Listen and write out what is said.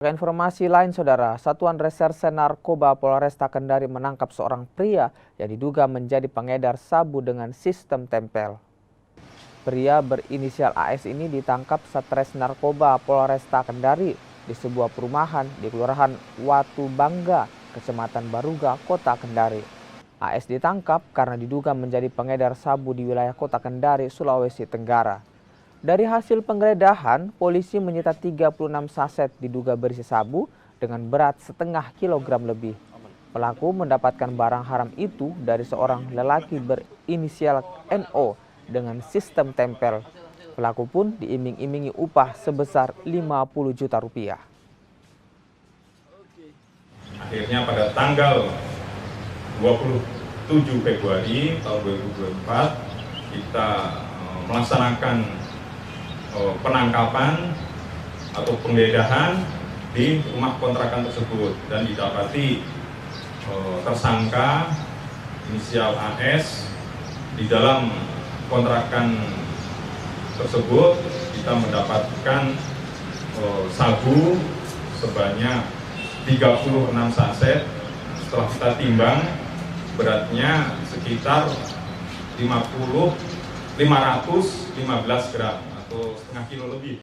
Informasi lain, Saudara, Satuan Reserse Narkoba Polresta Kendari menangkap seorang pria yang diduga menjadi pengedar sabu dengan sistem tempel. Pria berinisial AS ini ditangkap Satres Narkoba Polresta Kendari di sebuah perumahan di Kelurahan Watu Bangga, Kecamatan Baruga, Kota Kendari. AS ditangkap karena diduga menjadi pengedar sabu di wilayah Kota Kendari, Sulawesi Tenggara. Dari hasil penggeledahan, polisi menyita 36 saset diduga berisi sabu dengan berat setengah kilogram lebih. Pelaku mendapatkan barang haram itu dari seorang lelaki berinisial NO dengan sistem tempel. Pelaku pun diiming-imingi upah sebesar 50 juta rupiah. Akhirnya pada tanggal 27 Februari tahun 2024 kita melaksanakan penangkapan atau penggeledahan di rumah kontrakan tersebut dan didapati tersangka inisial AS. Di dalam kontrakan tersebut kita mendapatkan sabu sebanyak 36 saset. Setelah kita timbang, beratnya sekitar 515 gram atau setengah kilo lebih.